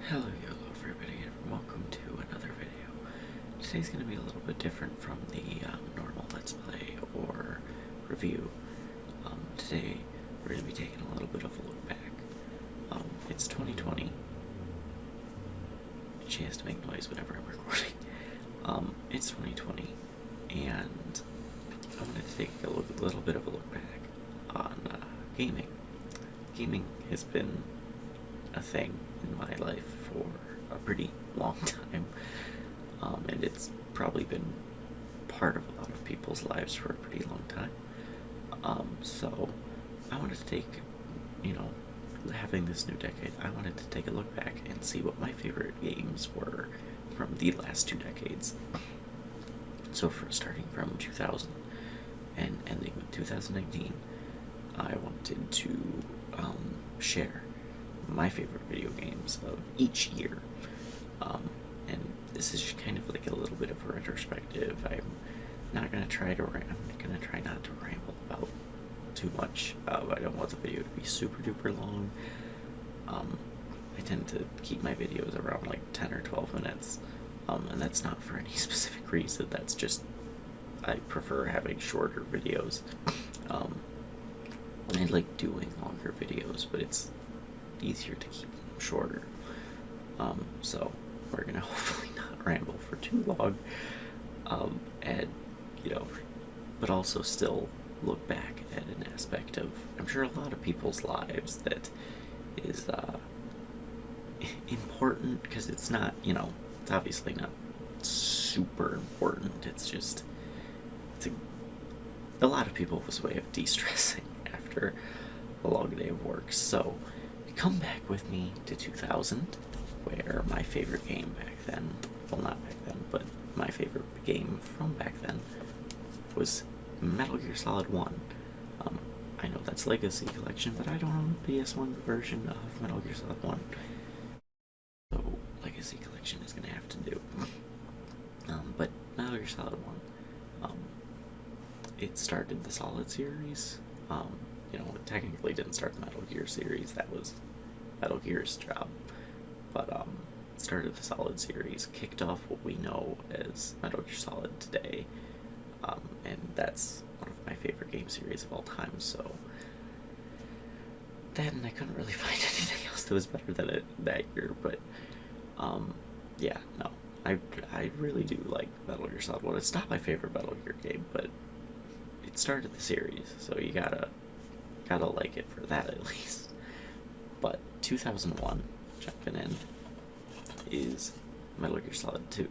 Hello everybody, and welcome to another video. Today's going to be a little bit different from the normal Let's Play or review. Today we're going to be taking a little bit of a look back. It's 2020. She has to make noise whenever I'm recording. It's 2020, and I wanted to take a little bit of a look back on gaming. Gaming has been a thing in my life for a pretty long time, and it's probably been part of a lot of people's lives for a pretty long time. So I wanted to take, having this new decade, I wanted to take a look back and see what my favorite games were from the last 2 decades. So starting from 2000 and ending with 2019, I wanted to share my favorite video games of each year. And this is kind of like a little bit of a retrospective. I'm not going to try not to ramble about too much. I don't want the video to be super duper long. I tend to keep my videos around like 10 or 12 minutes. And that's not for any specific reason. That's just, I prefer having shorter videos. I like doing longer videos, but it's easier to keep them shorter. So we're gonna hopefully not ramble for too long, and but also still look back at an aspect of, I'm sure, a lot of people's lives that is important, because it's not, it's obviously not super important. It's just, a lot of people's way of de-stressing after a long day of work. So come back with me to 2000, where my favorite game back then, well, not back then, but my favorite game from back then was Metal Gear Solid 1. I know that's Legacy Collection, but I don't own a PS1 version of Metal Gear Solid 1. So Legacy Collection is going to have to do. But Metal Gear Solid 1, it started the Solid series. It technically didn't start the Metal Gear series. That was Metal Gear's job. But it started the Solid series, kicked off what we know as Metal Gear Solid today. And that's one of my favorite game series of all time. So then I couldn't really find anything else that was better than it that year. But yeah, no, I really do like Metal Gear Solid 1. It's not my favorite Metal Gear game, but it started the series, so you gotta like it for that at least. But 2001, jumping in, is Metal Gear Solid 2.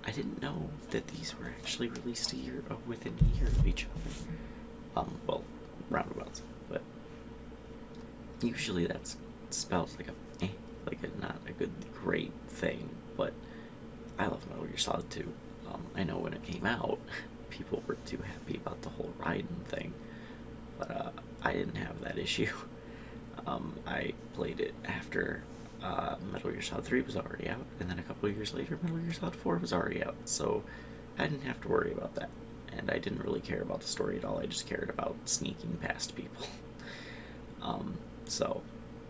I didn't know that these were actually released within a year of each other. Well, roundabouts, but usually that spells like a not a great thing. But I love Metal Gear Solid 2. I know when it came out, people were too happy about the whole Raiden thing, but I didn't have that issue. I played it after Metal Gear Solid 3 was already out, and then a couple of years later Metal Gear Solid 4 was already out, so I didn't have to worry about that, and I didn't really care about the story at all. I just cared about sneaking past people.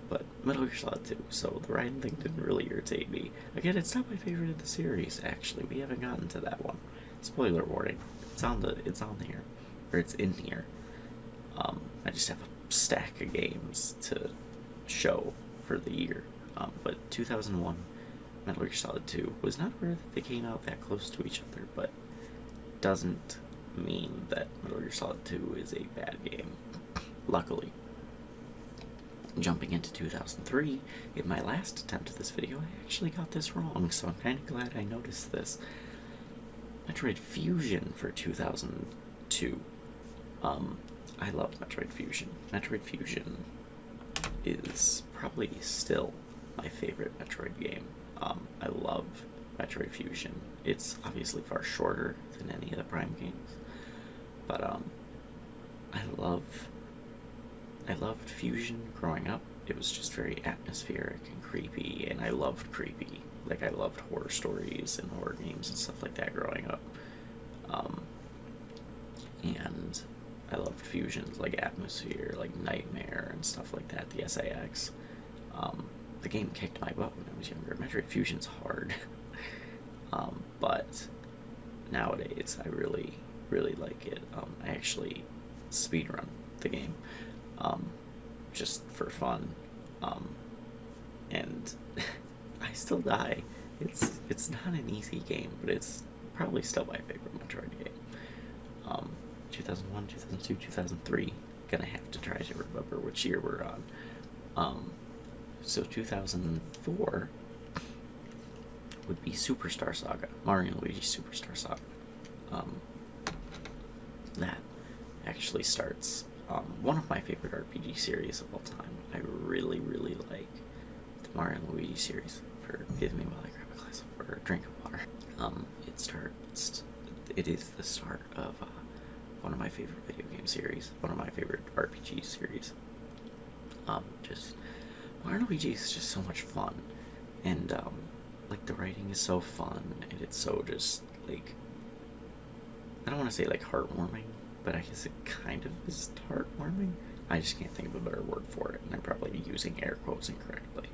But Metal Gear Solid 2, so the Raiden thing didn't really irritate me. Again, it's not my favorite of the series, actually. We haven't gotten to that one. Spoiler warning. It's on here. Or it's in here. I just have a stack of games to show for the year. But 2001, Metal Gear Solid 2 was not aware that they came out that close to each other, but doesn't mean that Metal Gear Solid 2 is a bad game, luckily. Jumping into 2003, in my last attempt at this video, I actually got this wrong, so I'm kind of glad I noticed this. Metroid Fusion for 2002. I love Metroid Fusion. Metroid Fusion is probably still my favorite Metroid game. I love Metroid Fusion. It's obviously far shorter than any of the Prime games, but I loved Fusion growing up. It was just very atmospheric and creepy, and I loved creepy. Like, I loved horror stories and horror games and stuff like that growing up. And I loved Fusion's, like, atmosphere, like Nightmare and stuff like that, the SAX. the game kicked my butt when I was younger. Metroid Fusion's hard. But nowadays I really, really like it. I actually speedrun the game, just for fun. And I still die. It's not an easy game, but it's probably still my favorite Metroid game. 2001, 2002, 2003. Gonna have to try to remember which year we're on. So 2004 would be Superstar Saga, Mario and Luigi Superstar Saga. That actually starts one of my favorite RPG series of all time. I really, really like the Mario and Luigi series. Forgive me while I grab a glass or a drink of water. It is the start of one of my favorite video game series, one of my favorite RPG series. Just Mario and Luigi is just so much fun, and like the writing is so fun, and it's so just like, I don't want to say like heartwarming, but I guess it kind of is heartwarming. I just can't think of a better word for it, and I'm probably using air quotes incorrectly.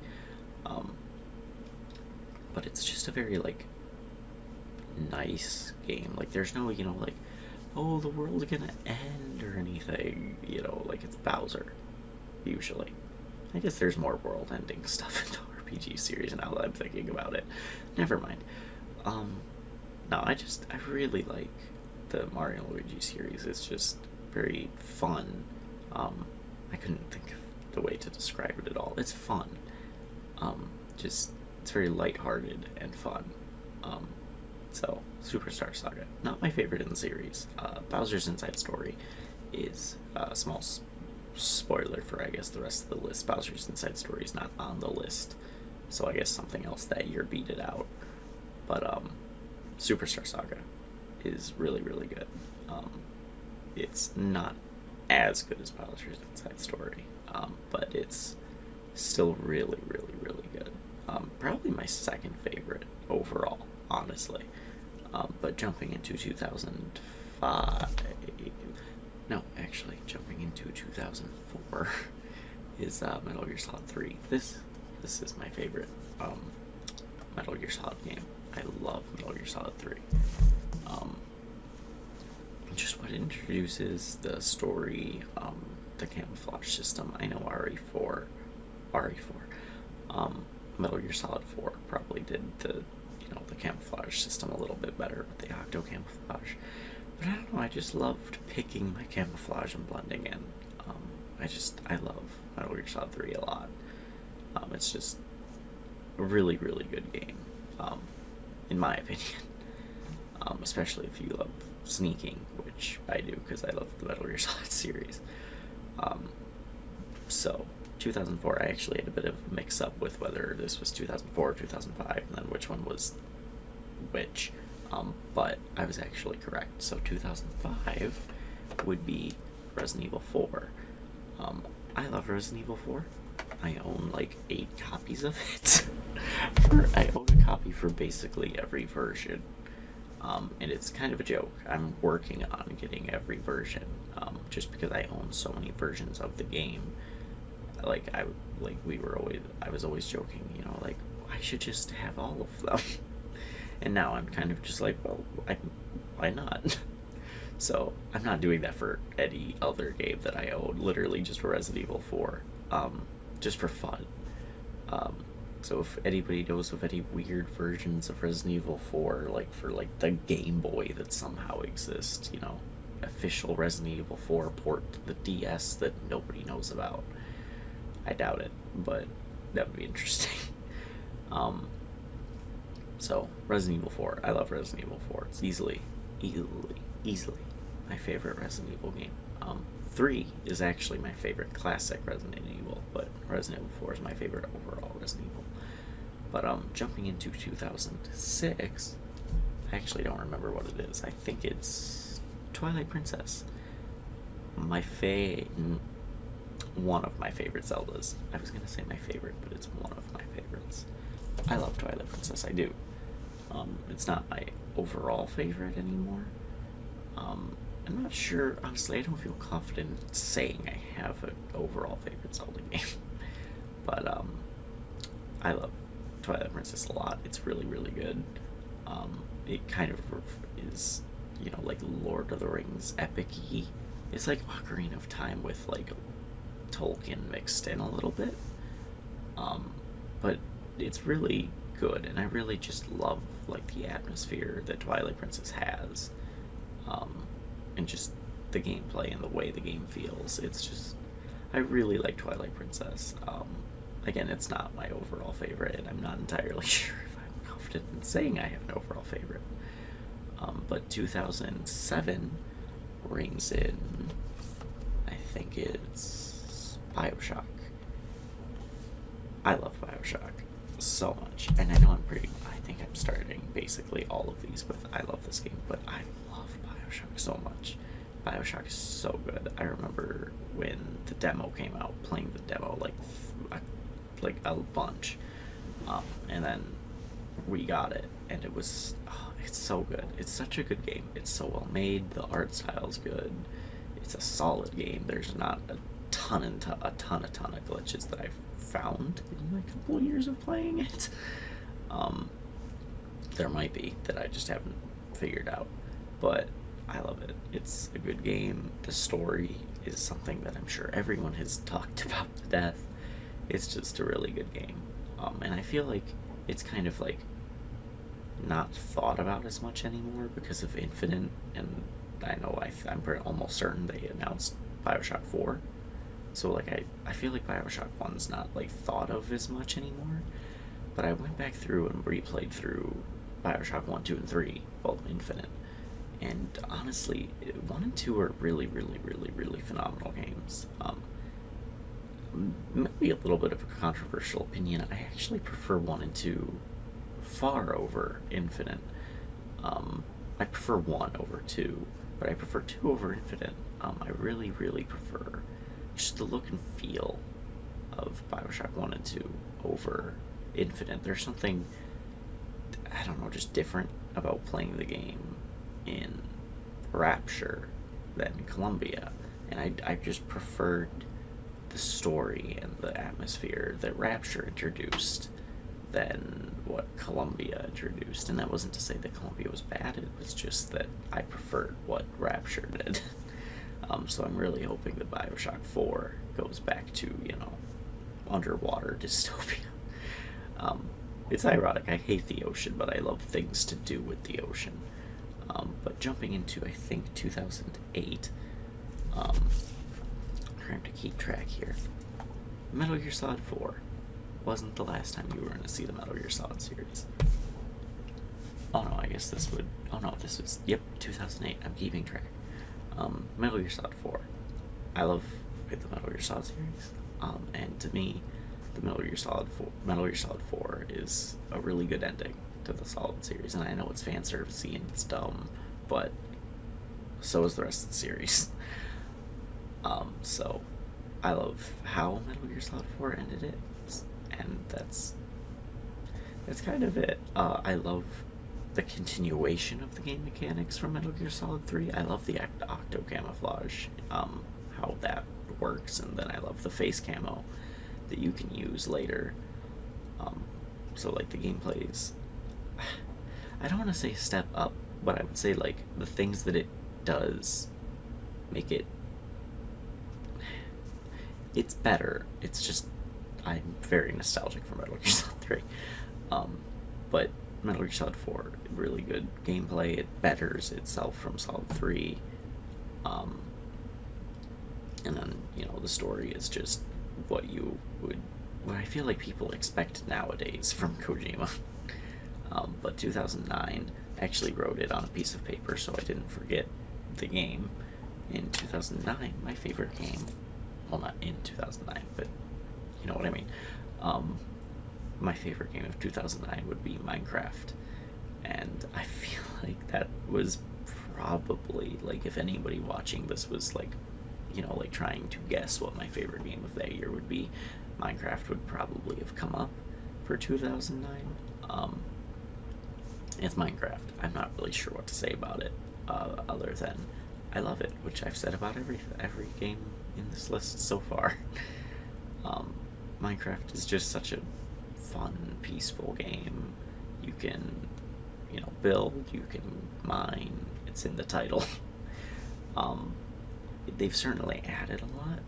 But it's just a very like nice game. Like there's no, like, oh, the world's gonna end or anything, like it's Bowser, usually. I guess there's more world-ending stuff in the RPG series now that I'm thinking about it. Never mind. No, I really like the Mario and Luigi series. It's just very fun. I couldn't think of the way to describe it at all. It's fun. It's very lighthearted and fun. So, Superstar Saga, not my favorite in the series. Bowser's Inside Story is a small spoiler for, I guess, the rest of the list. Bowser's Inside Story is not on the list, so I guess something else that year beat it out. But Superstar Saga is really, really good. It's not as good as Bowser's Inside Story, but it's still really, really, really good. Probably my second favorite overall, honestly. But jumping into 2005... No, actually, jumping into 2004 is Metal Gear Solid 3. This is my favorite Metal Gear Solid game. I love Metal Gear Solid 3. Just what it introduces, the story, the camouflage system. I know RE4, Metal Gear Solid 4 probably did the camouflage system a little bit better with the octo camouflage. But I don't know, I just loved picking my camouflage and blending in. I love Metal Gear Solid 3 a lot. It's just a really, really good game, in my opinion. Especially if you love sneaking, which I do because I love the Metal Gear Solid series. So, 2004, I actually had a bit of a mix-up with whether this was 2004 or 2005, and then which one was which. But I was actually correct. So 2005 would be Resident Evil 4. I love Resident Evil 4. I own like 8 copies of it. I own a copy for basically every version. And it's kind of a joke. I'm working on getting every version, just because I own so many versions of the game. I was always joking, like, I should just have all of them. And now I'm kind of just like, well, why not? So I'm not doing that for any other game that I own, literally just for Resident Evil 4, just for fun. So if anybody knows of any weird versions of Resident Evil 4, like for like the Game Boy that somehow exists, official Resident Evil 4 port to the DS that nobody knows about, I doubt it, but that would be interesting. So, Resident Evil 4. I love Resident Evil 4. It's easily my favorite Resident Evil game. 3 is actually my favorite classic Resident Evil, but Resident Evil 4 is my favorite overall Resident Evil. But jumping into 2006, I actually don't remember what it is. I think it's Twilight Princess. One of my favorite Zeldas. I was gonna say my favorite, but it's one of my favorites. I love Twilight Princess, I do. It's not my overall favorite anymore. I'm not sure, honestly, I don't feel confident saying I have an overall favorite Zelda game. But I love Twilight Princess a lot. It's really, really good. It kind of is, like Lord of the Rings epic-y. It's like Ocarina of Time with like Tolkien mixed in a little bit. But it's really good, and I really just love like the atmosphere that Twilight Princess has, and just the gameplay and the way the game feels. It's just, I really like Twilight Princess. Again, it's not my overall favorite, and I'm not entirely sure if I'm confident in saying I have an overall favorite. But 2007 rings in, I think it's Bioshock. I love Bioshock so much, and I know I think I'm starting basically all of these with I love this game, but I love Bioshock so much. Bioshock is so good. I remember when the demo came out, playing the demo like a bunch, and then we got it, and it was, it's so good. It's such a good game. It's so well made. The art style's good. It's a solid game. There's not a ton of glitches that I've found in my couple of years of playing it. There might be that I just haven't figured out, but I love it. It's a good game. The story is something that I'm sure everyone has talked about to death. It's just a really good game. And I feel like it's kind of like not thought about as much anymore because of Infinite, and I know I'm almost certain they announced Bioshock 4. So like I feel like Bioshock 1's not like thought of as much anymore. But I went back through and replayed through Bioshock 1, 2, and 3, well, Infinite. And honestly, 1 and 2 are really, really, really, really phenomenal games. Maybe a little bit of a controversial opinion. I actually prefer 1 and 2 far over Infinite. I prefer 1 over 2, but I prefer 2 over Infinite. I really, really prefer just the look and feel of Bioshock 1 and 2 over Infinite. There's something, I don't know, just different about playing the game in Rapture than Columbia, and I just preferred the story and the atmosphere that Rapture introduced than what Columbia introduced. And that wasn't to say that Columbia was bad, it was just that I preferred what Rapture did. So I'm really hoping that Bioshock 4 goes back to, underwater dystopia. It's ironic, I hate the ocean, but I love things to do with the ocean. But jumping into, I think, 2008, trying to keep track here. Metal Gear Solid 4 wasn't the last time you were going to see the Metal Gear Solid series. Oh no, I guess this was, 2008, I'm keeping track. Metal Gear Solid 4. I love the Metal Gear Solid series, and to me, the Metal Gear Solid 4 is a really good ending to the Solid series, and I know it's fan servicey and it's dumb, but so is the rest of the series. So I love how Metal Gear Solid 4 ended it, and that's kind of it. I love the continuation of the game mechanics from Metal Gear Solid 3. I love the octo camouflage, how that works, and then I love the face camo that you can use later. So like the gameplay's, I don't want to say step up, but I would say like the things that it does make it's better. It's just, I'm very nostalgic for Metal Gear Solid 3. But Metal Gear Solid 4, really good gameplay. It betters itself from Solid 3. And then, the story is just what I feel like people expect nowadays from Kojima. But 2009, I actually wrote it on a piece of paper so I didn't forget the game. In 2009, my favorite game, well, not in 2009, but you know what I mean. My favorite game of 2009 would be Minecraft, and I feel like that was probably, like, if anybody watching this was like, like trying to guess what my favorite game of that year would be, Minecraft would probably have come up for 2009. It's Minecraft. I'm not really sure what to say about it, other than I love it, which I've said about every game in this list so far. Minecraft is just such a fun, peaceful game. You can, build, you can mine. It's in the title. um, they've certainly added a lot.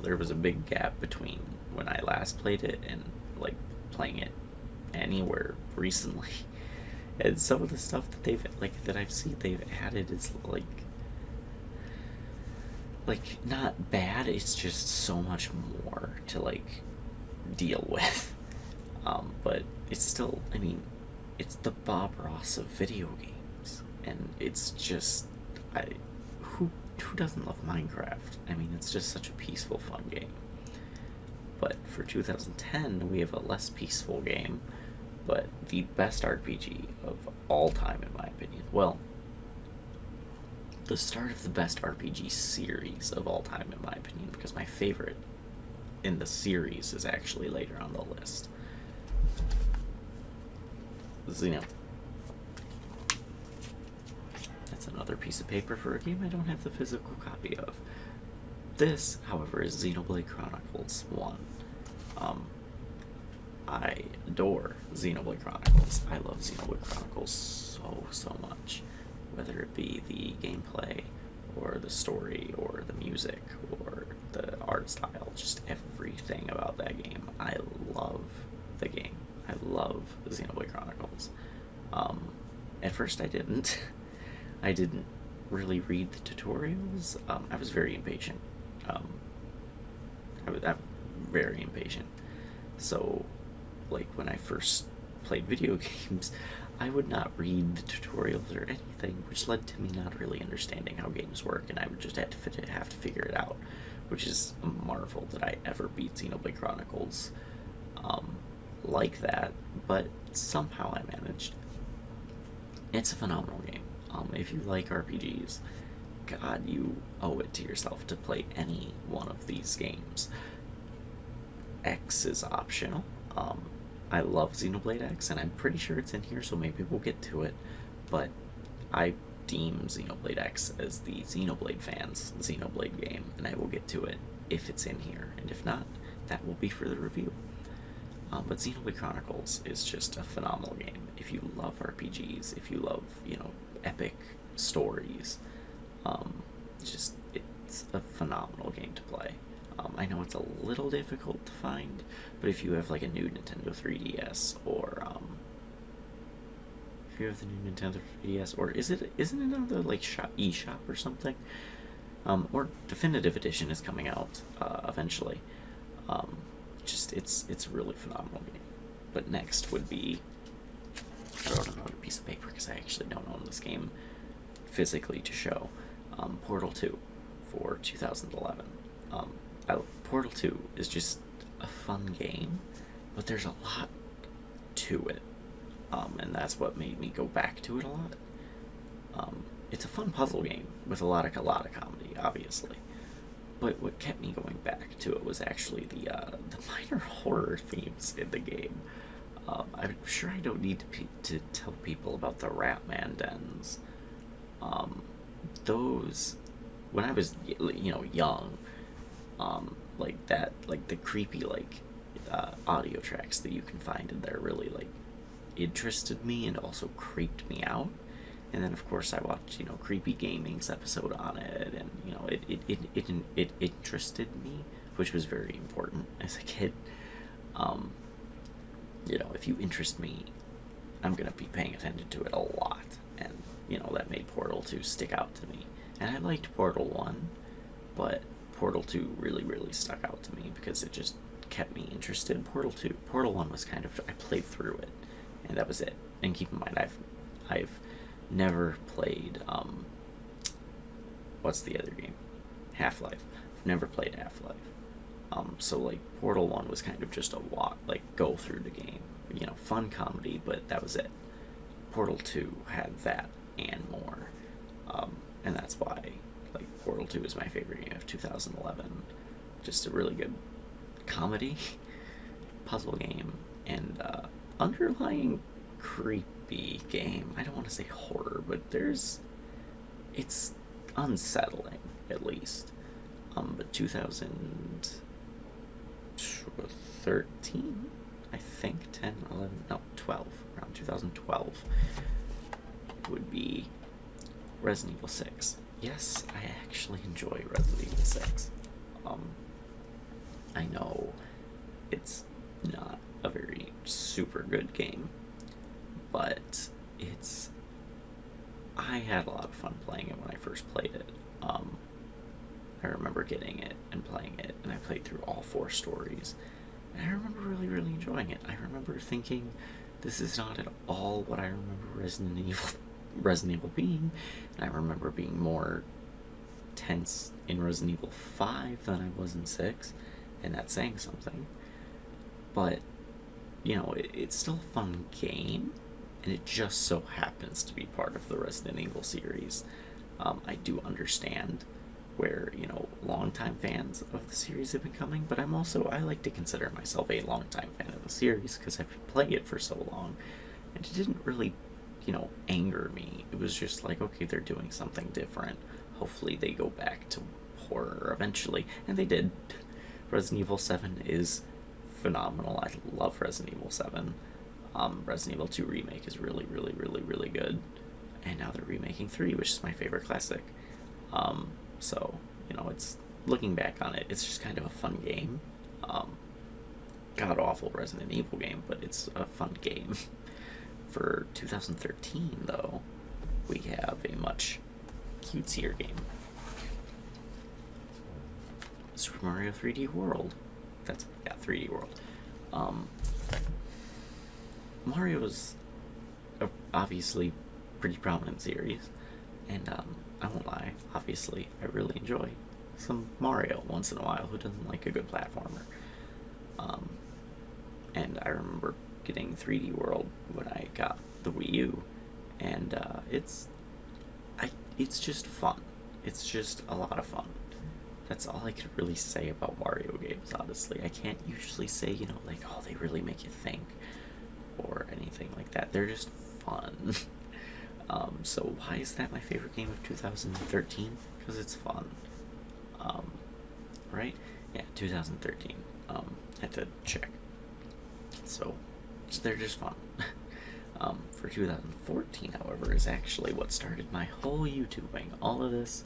There was a big gap between when I last played it and like playing it anywhere recently. And some of the stuff that I've seen they've added is not bad. It's just so much more to deal with. But it's still, it's the Bob Ross of video games, and it's just who doesn't love Minecraft? It's just such a peaceful, fun game. But for 2010, we have a less peaceful game, but the best RPG of all time, in my opinion. Well, the start of the best RPG series of all time, in my opinion, because my favorite in the series is actually later on the list. That's another piece of paper for a game I don't have the physical copy of. This, however, is Xenoblade Chronicles 1. I adore Xenoblade Chronicles. I love Xenoblade Chronicles so much. Whether it be the gameplay, or the story, or the music, or the art style, just everything about that game. I love the game. I love Xenoblade Chronicles. At first I didn't. I didn't really read the tutorials. I was very impatient. I'm very impatient. So, when I first played video games, I would not read the tutorials or anything, which led to me not really understanding how games work, and I would just have to figure it out, which is a marvel that I ever beat Xenoblade Chronicles like that, but somehow I managed. It's a phenomenal game. If you like RPGs, God, you owe it to yourself to play any one of these games. X is optional. I love Xenoblade X, and I'm pretty sure it's in here, so maybe we'll get to it, but I deem Xenoblade X as the Xenoblade fans' Xenoblade game, and I will get to it if it's in here, and if not, that will be for the review. But Xenoblade Chronicles is just a phenomenal game. If you love RPGs, if you love, epic stories, it's a phenomenal game to play. I know it's a little difficult to find, but if you have a new Nintendo 3DS, or if you have the new Nintendo 3DS, or isn't it another eShop or something? Or Definitive Edition is coming out eventually. It's a really phenomenal game. But next would be, I wrote another piece of paper because I actually don't own this game physically to show. Portal 2 for 2011. Portal 2 is just a fun game, but there's a lot to it, and that's what made me go back to it a lot. It's a fun puzzle game with a lot of comedy, obviously, but what kept me going back to it was actually the minor horror themes in the game. I'm sure I don't need to tell people about the Ratman dens. Those, when I was young, the creepy audio tracks that you can find in there really interested me and also creeped me out. And then of course I watched Creepy Gaming's episode on it, and it interested me, which was very important as a kid. If you interest me, I'm gonna be paying attention to it a lot, and that made Portal 2 stick out to me. And I liked Portal 1, but Portal 2 really, really stuck out to me because it just kept me interested in Portal 1 was I played through it, and that was it. And keep in mind, I've never played, what's the other game? Half-Life. I've never played Half-Life. So Portal 1 was kind of just a walk, go through the game. Fun comedy, but that was it. Portal 2 had that and more. And that's why, Portal 2 is my favorite game of 2011. Just a really good comedy, puzzle game, and underlying creepy game. I don't want to say horror, but it's unsettling, at least. But 2013, I think 10, 11, no, 12, around 2012 would be Resident Evil 6. Yes, I actually enjoy Resident Evil 6. I know it's not a very super good game, but I had a lot of fun playing it when I first played it. I remember getting it and playing it, and I played through all 4 stories, and I remember really, really enjoying it. I remember thinking, this is not at all what I remember Resident Evil being, and I remember being more tense in Resident Evil 5 than I was in 6, and that's saying something. But, it's still a fun game, and it just so happens to be part of the Resident Evil series. I do understand where, longtime fans of the series have been coming, but I like to consider myself a longtime fan of the series because I've played it for so long, and it didn't really, anger me. It was just like, okay, they're doing something different. Hopefully they go back to horror eventually, and they did. Resident Evil 7 is phenomenal. I love Resident Evil 7. Resident Evil 2 Remake is really, really, really, really good. And now they're remaking 3, which is my favorite classic. So, it's looking back on it, it's just kind of a fun game. God-awful Resident Evil game, but it's a fun game. For 2013, though, we have a much cutesier game. Super Mario 3D World. 3D World. Mario's obviously pretty prominent series, and I won't lie, obviously I really enjoy some Mario once in a while. Who doesn't like a good platformer? And I remember getting 3D World when I got the Wii U, and it's just fun. It's just a lot of fun. That's all I could really say about Mario games, honestly. I can't usually say, oh, they really make you think or anything like that. They're just fun. So why is that my favorite game of 2013? Because it's fun. Right? Yeah, 2013. Had to check. So they're just fun. For 2014, however, is actually what started my whole YouTubing. All of this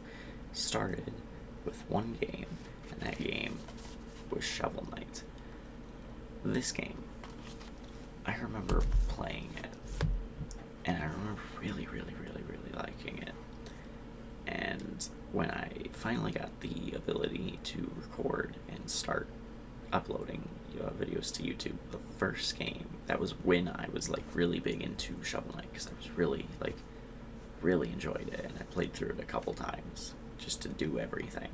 started with one game, and that game was Shovel Knight. This game, I remember playing it, and I remember really, really, really, really liking it. And when I finally got the ability to record and start uploading videos to YouTube, the first game, that was when I was really big into Shovel Knight, because I was really enjoyed it, and I played through it a couple times just to do everything.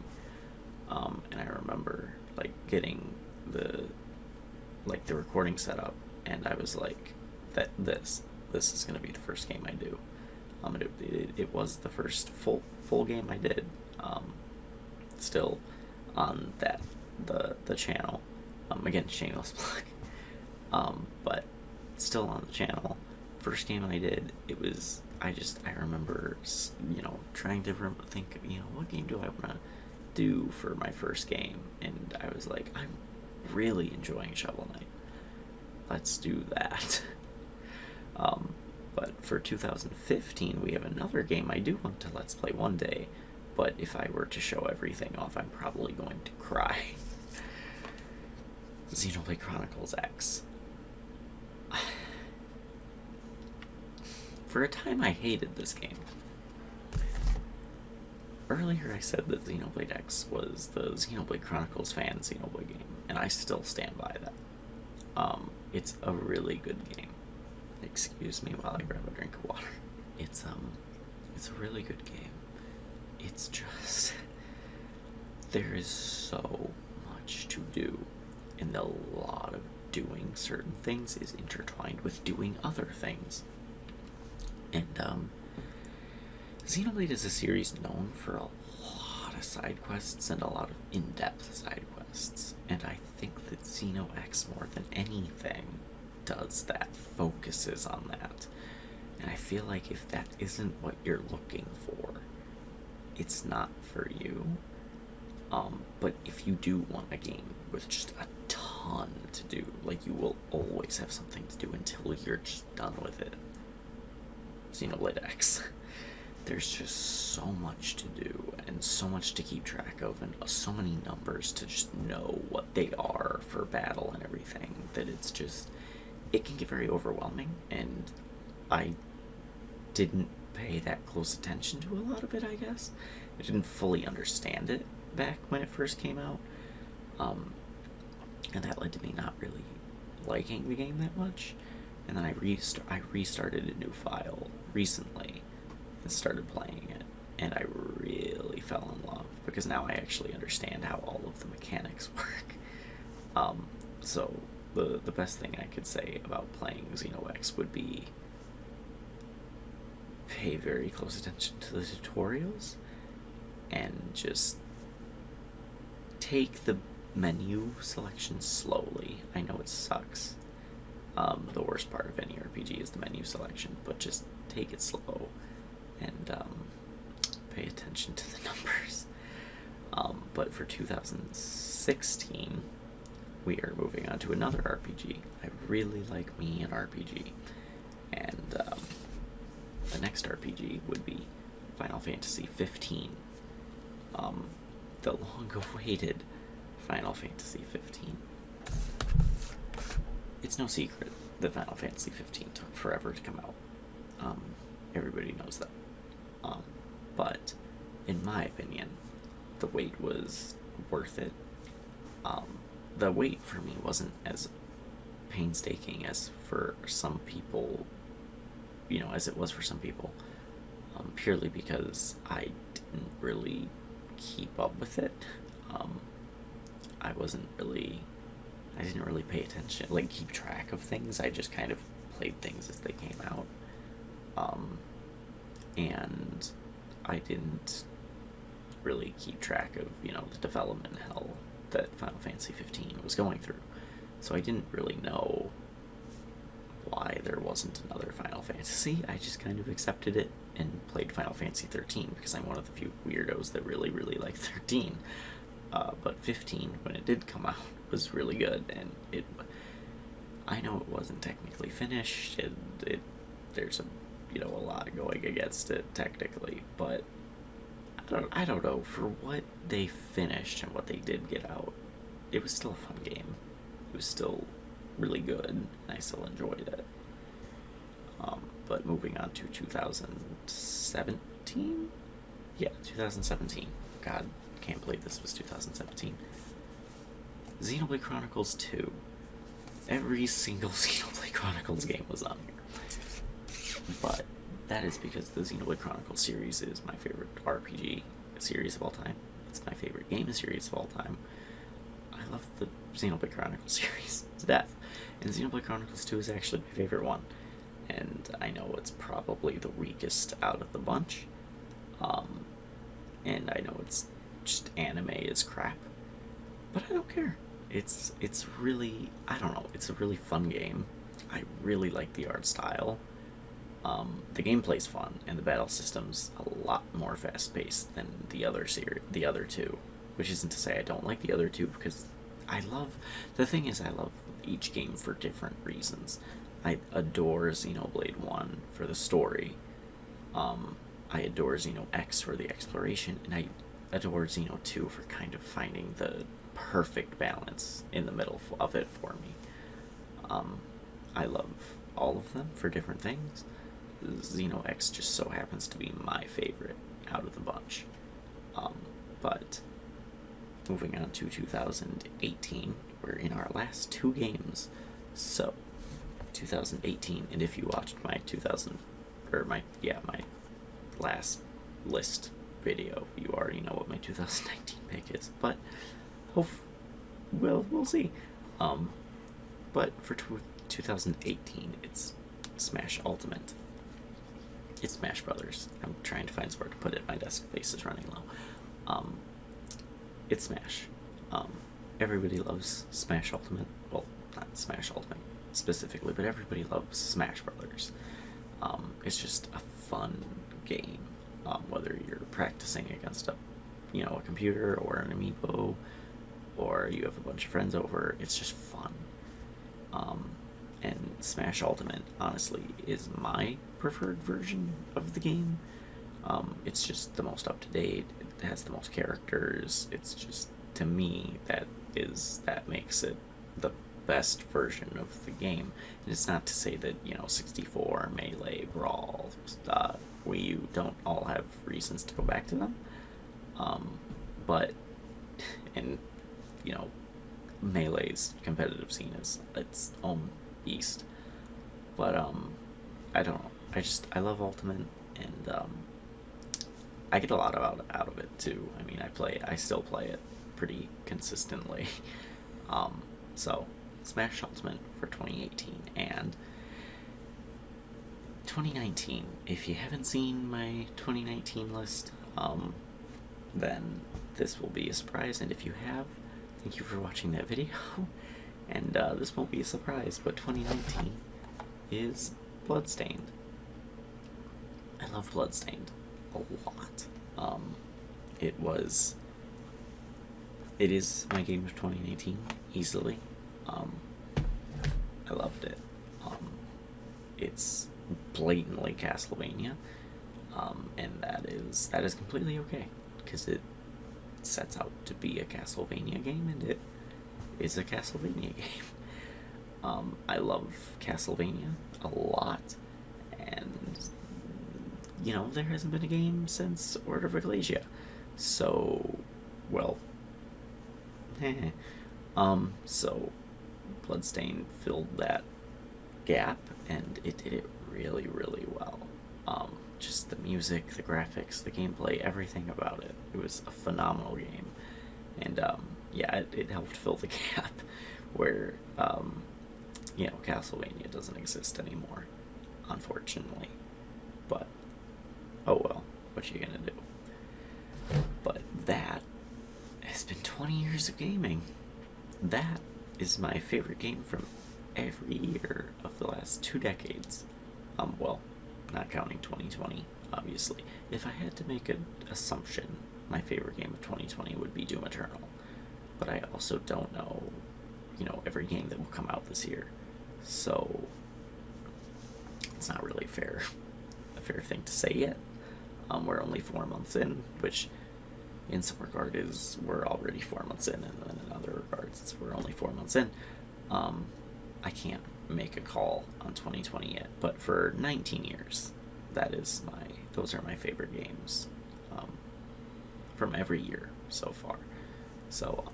And I remember getting the recording set up, and I was like, this is gonna be the first game I do. It was the first full game I did. Still on the channel. Again, shameless plug. But still on the channel. First game I did, I remember, trying to think, what game do I want to do for my first game? And I was like, I'm really enjoying Shovel Knight. Let's do that. But for 2015, we have another game I do want to Let's Play one day, but if I were to show everything off, I'm probably going to cry. Xenoblade Chronicles X. For a time, I hated this game. Earlier, I said that Xenoblade X was the Xenoblade Chronicles fan Xenoblade game, and I still stand by that. It's a really good game. Excuse me while I grab a drink of water. It's a really good game. It's just, there is so much to do, and a lot of doing certain things is intertwined with doing other things. And Xenoblade is a series known for a lot of side quests and a lot of in-depth side quests, and I think that Xeno X, more than anything, does that, focuses on that. And I feel like if that isn't what you're looking for, it's not for you. But if you do want a game with just a ton ton to do. Like, you will always have something to do until you're just done with it. Xenoblade X. There's just so much to do and so much to keep track of and so many numbers to just know what they are for battle and everything that it's just, it can get very overwhelming, and I didn't pay that close attention to a lot of it, I guess. I didn't fully understand it back when it first came out, and that led to me not really liking the game that much. And then I restarted a new file recently and started playing it, and I really fell in love because now I actually understand how all of the mechanics work. So the best thing I could say about playing Xenox would be pay very close attention to the tutorials and just take the menu selection slowly. I know it sucks. The worst part of any RPG is the menu selection, but just take it slow and pay attention to the numbers. But for 2016, we are moving on to another RPG. I really like me an RPG, and the next RPG would be Final Fantasy 15. The long-awaited Final Fantasy 15. It's no secret that Final Fantasy 15 took forever to come out. Everybody knows that. But in my opinion, the wait was worth it. The wait for me wasn't as painstaking as for some people, as it was for some people, purely because I didn't really keep up with it. I didn't really pay attention, keep track of things. I just kind of played things as they came out. And I didn't really keep track of, the development hell that Final Fantasy 15 was going through. So I didn't really know why there wasn't another Final Fantasy. I just kind of accepted it and played Final Fantasy 13 because I'm one of the few weirdos that really, really like 13. But 15, when it did come out, was really good, and I know it wasn't technically finished, there's a lot going against it technically, but I don't know, for what they finished and what they did get out, it was still a fun game. It was still really good, and I still enjoyed it. But moving on to 2017? Yeah, 2017. God, can't believe this was 2017. Xenoblade Chronicles 2. Every single Xenoblade Chronicles game was on here. But that is because the Xenoblade Chronicles series is my favorite RPG series of all time. It's my favorite game series of all time. I love the Xenoblade Chronicles series to death. And Xenoblade Chronicles 2 is actually my favorite one. And I know it's probably the weakest out of the bunch. And I know it's just anime is crap. But I don't care. It's really, I don't know, it's a really fun game. I really like the art style. The gameplay's fun, and the battle system's a lot more fast-paced than the other two. Which isn't to say I don't like the other two, because I love each game for different reasons. I adore Xenoblade 1 for the story. I adore Xeno X for the exploration, and I adore Xeno 2 for kind of finding the perfect balance in the middle of it for me. I love all of them for different things. Xeno X just so happens to be my favorite out of the bunch. But moving on to 2018, we're in our last two games. So 2018, and if you watched my my last list video, you already know what my 2019 pick is. But we'll see. But for 2018, it's Smash Ultimate. It's Smash Brothers. I'm trying to find somewhere to put it. My desk space is running low. It's Smash. Everybody loves Smash Ultimate. Well, not Smash Ultimate specifically, but everybody loves Smash Brothers. It's just a fun game. Whether you're practicing against a computer or an amiibo, or you have a bunch of friends over, it's just fun. And Smash Ultimate, honestly, is my preferred version of the game. It's just the most up to date. It has the most characters. It's just, to me, that makes it the best version of the game. And it's not to say that 64, Melee, Brawl, Wii U don't all have reasons to go back to them. But and Melee's competitive scene is its own beast. But I don't know. I love Ultimate, and I get a lot out of it too. I mean, I still play it pretty consistently. So Smash Ultimate for 2018 and 2019. If you haven't seen my 2019 list, then this will be a surprise. And if you have, thank you for watching that video. And this won't be a surprise, but 2019 is Bloodstained. I love Bloodstained a lot. It is my game of 2019, easily. I loved it. It's blatantly Castlevania, and that is completely okay, because it sets out to be a Castlevania game, and it is a Castlevania game. I love Castlevania a lot, and there hasn't been a game since Order of Ecclesia, so so Bloodstained filled that gap, and it did it really, really well. Just the music, the graphics, the gameplay, everything about it. It was a phenomenal game, and it helped fill the gap where Castlevania doesn't exist anymore, unfortunately. But oh well, what you gonna do? But that has been 20 years of gaming. That is my favorite game from every year of the last 2 decades. Not counting 2020, obviously. If I had to make an assumption, my favorite game of 2020 would be Doom Eternal. But I also don't know, every game that will come out this year. So it's not really a fair thing to say yet. We're only 4 months in, which in some regard is we're already 4 months in, and then in other regards we're only 4 months in. I can't make a call on 2020 yet, but for 19 years, those are my favorite games from every year so far. So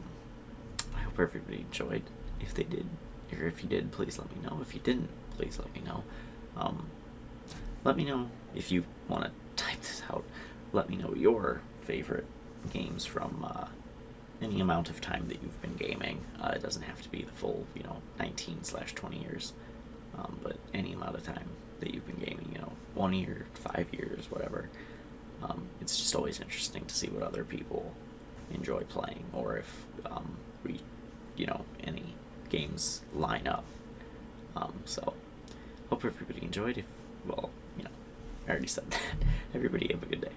I hope everybody enjoyed. If they did, or if you did, please let me know. If you didn't, please let me know. Let me know if you want to type this out. Let me know your favorite games from any amount of time that you've been gaming. It doesn't have to be the full 19/20 years, but any amount of time that you've been gaming, 1 year, 5 years, whatever. It's just always interesting to see what other people enjoy playing, or if any games line up. So hope everybody enjoyed. I already said that. Everybody have a good day.